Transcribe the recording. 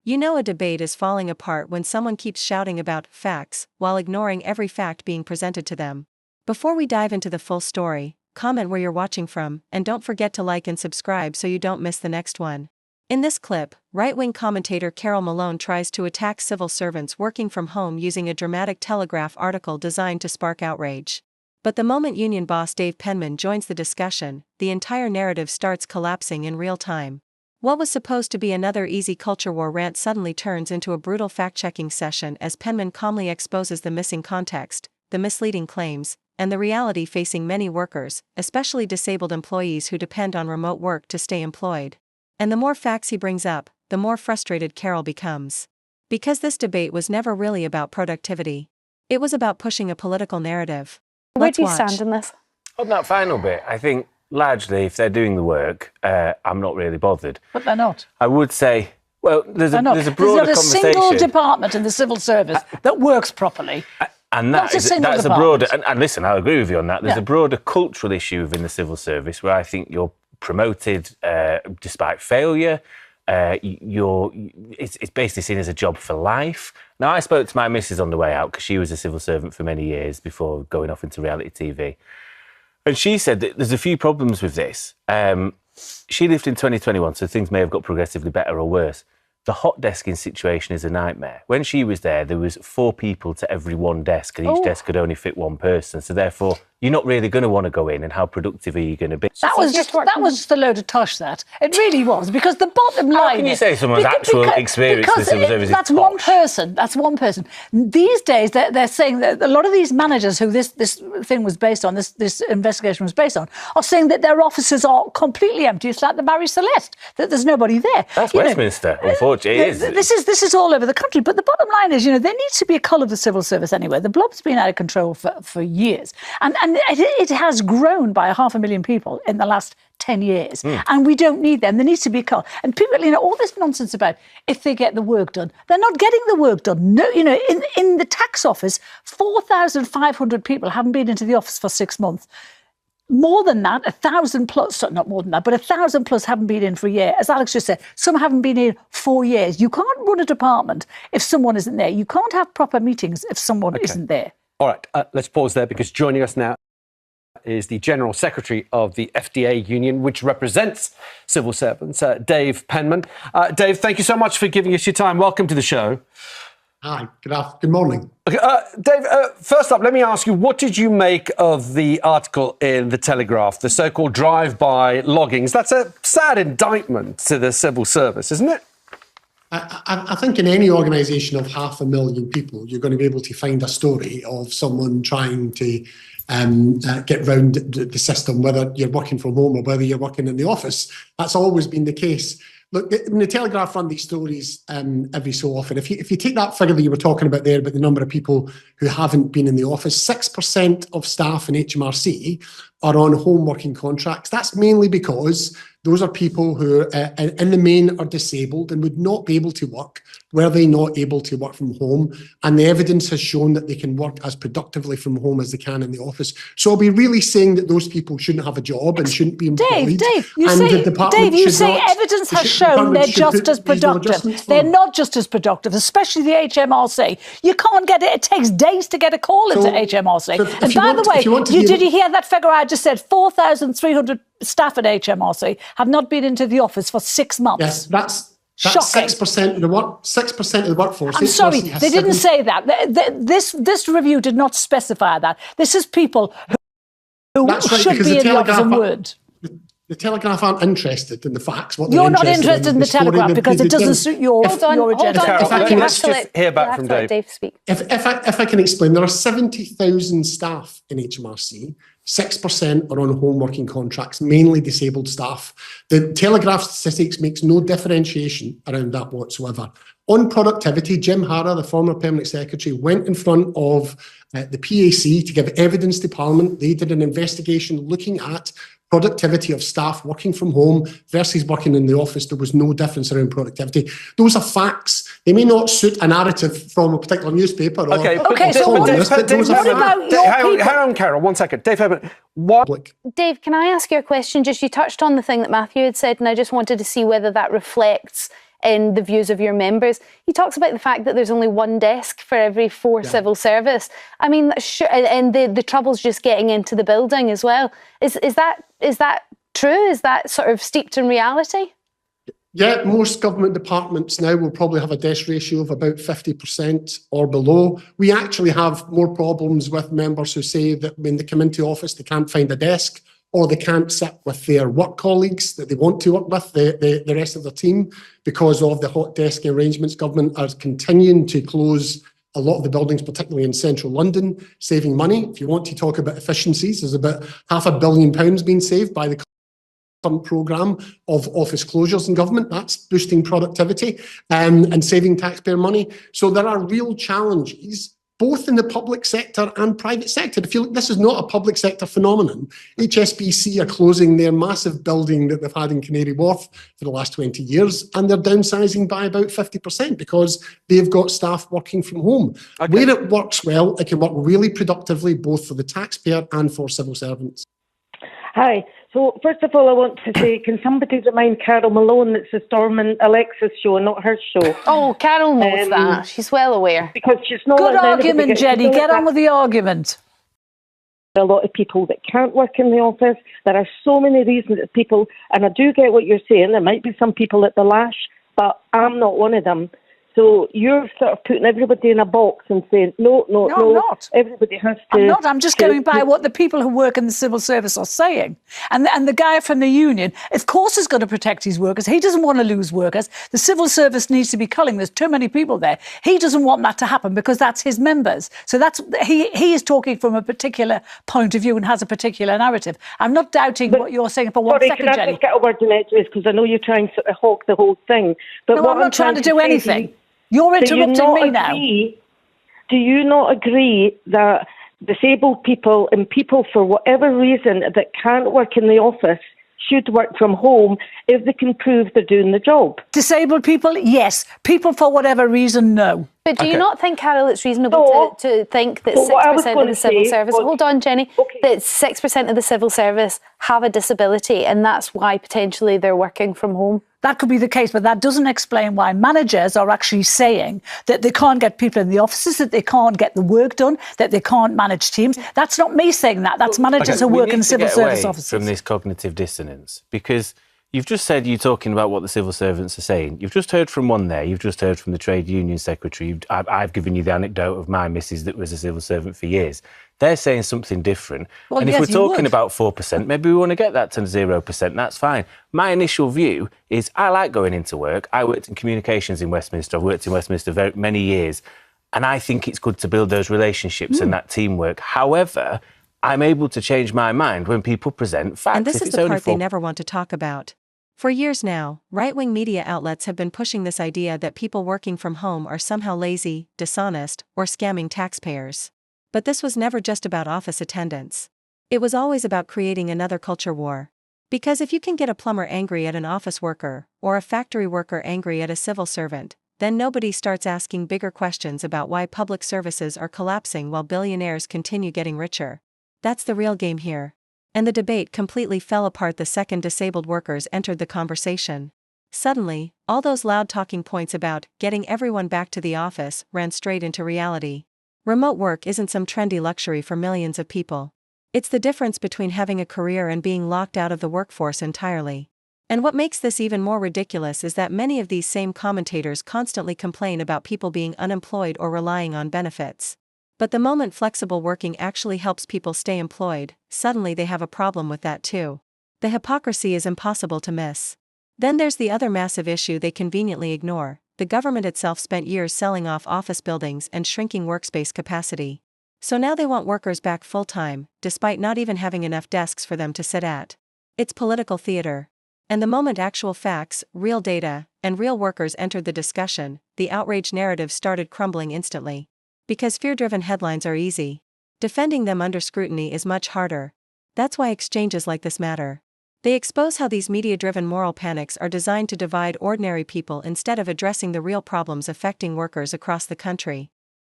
You know a debate is falling apart when someone keeps shouting about facts while ignoring every fact being presented to them. Before we dive into the full story, comment where you're watching from, and don't forget to like and subscribe so you don't miss the next one. In this clip, right-wing commentator Carole Malone tries to attack civil servants working from home using a dramatic Telegraph article designed to spark outrage. But the moment union boss Dave Penman joins the discussion, the entire narrative starts collapsing in real time. What was supposed to be another easy culture war rant suddenly turns into a brutal fact-checking session as Penman calmly exposes the missing context, the misleading claims, and the reality facing many workers, especially disabled employees who depend on remote work to stay employed. And the more facts he brings up, the more frustrated Carole becomes. Because this debate was never really about productivity. It was about pushing a political narrative. Where do you stand in this? On that final bit, I think largely if they're doing the work, I'm not really bothered. But they're not. I would say, well, there's a broader conversation. There's not a single department in the civil service that works properly. And that's a broader, and listen, I'll agree with you on that. There's a broader cultural issue within the civil service where I think you're promoted despite failure. It's basically seen as a job for life. Now, I spoke to my missus on the way out because she was a civil servant for many years before going off into reality TV. And she said that there's a few problems with this. She lived in 2021, so things may have got progressively better or worse. The hot desking situation is a nightmare. When she was there was 4 people to every one desk, and each desk could only fit one person. So therefore, you're not really going to want to go in, and how productive are you going to be? That was just a load of tosh, that. It really was, because the bottom line... How can you say someone's actual experience in the civil service is that's tosh? That's one person. These days, they're saying that a lot of these managers who this thing was based on, this investigation was based on, are saying that their offices are completely empty. It's like the Mary Celeste, that there's nobody there. That's Westminster, unfortunately. This is all over the country. But the bottom line is, there needs to be a cull of the civil service anyway. The blob's been out of control for years. And it has grown by 500,000 people in the last 10 years. And we don't need them. There needs to be a cull. And people, all this nonsense about if they get the work done. They're not getting the work done. No, in the tax office, 4,500 people haven't been into the office for 6 months. More than that, 1,000 plus, not more than that, but 1,000 plus haven't been in for a year. As Alex just said, some haven't been in 4 years. You can't run a department if someone isn't there. You can't have proper meetings if someone isn't there. All right, let's pause there, because joining us now is the General Secretary of the FDA union, which represents civil servants, Dave Penman. Dave, thank you so much for giving us your time. Welcome to the show. Hi, good morning. Okay, Dave, first up, let me ask you, what did you make of the article in the Telegraph, the so-called drive-by loggings? That's a sad indictment to the civil service, isn't it? I think in any organisation of 500,000 people, you're going to be able to find a story of someone trying to get round the system, whether you're working from home or whether you're working in the office. That's always been the case. Look, the Telegraph run these stories every so often. If you take that figure that you were talking about there, about the number of people who haven't been in the office, 6% of staff in HMRC are on home working contracts. That's mainly because those are people who in the main are disabled and would not be able to work were they not able to work from home. And the evidence has shown that they can work as productively from home as they can in the office. So I'll be really saying that those people shouldn't have a job and shouldn't be employed. Dave, you say evidence has shown they're just as productive. They're not just as productive, especially the HMRC. You can't get it. It takes days to get a call into HMRC. And by the way, did you hear that figure I just said? 4,300 staff at HMRC have not been into the office for 6 months. Yes, that's 6% of the 6% of the workforce. I'm sorry, they didn't say that. This review did not specify that. This is people who should be in the office and weren't. The Telegraph aren't interested in the facts. You're not interested in the Telegraph because it doesn't suit your agenda. Let's just hear back from Dave. If I can explain, there are 70,000 staff in HMRC. 6% are on home working contracts, mainly disabled staff. The Telegraph statistics makes no differentiation around that whatsoever. On productivity, Jim Harra, the former Permanent Secretary, went in front of the PAC to give evidence to Parliament. They did an investigation looking at productivity of staff working from home versus working in the office. There was no difference around productivity. Those are facts. They may not suit a narrative from a particular newspaper. So what about your people? Hang on, Carole, 1 second. Dave Penman, Dave, can I ask you a question? You touched on the thing that Matthew had said, and I just wanted to see whether that reflects in the views of your members. He talks about the fact that there's only one desk for every 4 civil service. I mean, sure, and the trouble's just getting into the building as well. Is that true? Is that sort of steeped in reality? Yeah, most government departments now will probably have a desk ratio of about 50% or below. We actually have more problems with members who say that when they come into office, they can't find a desk, or they can't sit with their work colleagues that they want to work with, the rest of the team, because of the hot desk arrangements. Government are continuing to close a lot of the buildings, particularly in central London, saving money. If you want to talk about efficiencies, there's about £500 million being saved by the current programme of office closures in government. That's boosting productivity and saving taxpayer money. So there are real challenges both in the public sector and private sector. If you look, this is not a public sector phenomenon. HSBC are closing their massive building that they've had in Canary Wharf for the last 20 years, and they're downsizing by about 50% because they've got staff working from home. Okay. Where it works well, it can work really productively, both for the taxpayer and for civil servants. Hi. So, first of all, I want to say, can somebody remind Carole Malone it's the Storm and Alexa's show, not her show? Oh, Carole knows that. She's well aware. Because she's not. Good argument, Jenny. Get on with the argument. There are a lot of people that can't work in the office. There are so many reasons that people, and I do get what you're saying, there might be some people at the lash, but I'm not one of them. So you're sort of putting everybody in a box and saying, no, I'm not. Everybody has to... I'm not. I'm just going by what the people who work in the civil service are saying. And the guy from the union, of course, is going to protect his workers. He doesn't want to lose workers. The civil service needs to be culling. There's too many people there. He doesn't want that to happen because that's his members. So that's he is talking from a particular point of view and has a particular narrative. I'm not doubting what you're saying for one second, Jenny. Can I just get a word in edgeways, because I know you're trying to sort of hawk the whole thing. But no, I'm not trying to do anything. You're interrupting me now. Do you not agree that disabled people and people for whatever reason that can't work in the office should work from home if they can prove they're doing the job? Disabled people, yes. People for whatever reason, no. But do you not think, Carole, it's reasonable to think that 6% of the civil service... Hold on, Jenny. Okay. That 6% of the civil service have a disability, and that's why potentially they're working from home? That could be the case, but that doesn't explain why managers are actually saying that they can't get people in the offices, that they can't get the work done, that they can't manage teams. That's not me saying that. That's managers who work in civil service offices. From this cognitive dissonance, because you've just said you're talking about what the civil servants are saying. You've just heard from one there. You've just heard from the trade union secretary. I've given you the anecdote of my missus that was a civil servant for years. They're saying something different. Well, and if we're talking about 4%, maybe we want to get that to 0%. That's fine. My initial view is I like going into work. I worked in communications in Westminster. I've worked in Westminster for many years. And I think it's good to build those relationships and that teamwork. However, I'm able to change my mind when people present facts. And this is the part they never want to talk about. For years now, right-wing media outlets have been pushing this idea that people working from home are somehow lazy, dishonest, or scamming taxpayers. But this was never just about office attendance. It was always about creating another culture war. Because if you can get a plumber angry at an office worker, or a factory worker angry at a civil servant, then nobody starts asking bigger questions about why public services are collapsing while billionaires continue getting richer. That's the real game here. And the debate completely fell apart the second disabled workers entered the conversation. Suddenly, all those loud talking points about getting everyone back to the office ran straight into reality. Remote work isn't some trendy luxury for millions of people. It's the difference between having a career and being locked out of the workforce entirely. And what makes this even more ridiculous is that many of these same commentators constantly complain about people being unemployed or relying on benefits. But the moment flexible working actually helps people stay employed, suddenly they have a problem with that too. The hypocrisy is impossible to miss. Then there's the other massive issue they conveniently ignore. The government itself spent years selling off office buildings and shrinking workspace capacity. So now they want workers back full-time, despite not even having enough desks for them to sit at. It's political theater. And the moment actual facts, real data, and real workers entered the discussion, the outrage narrative started crumbling instantly. Because fear-driven headlines are easy. Defending them under scrutiny is much harder. That's why exchanges like this matter. They expose how these media-driven moral panics are designed to divide ordinary people instead of addressing the real problems affecting workers across the country.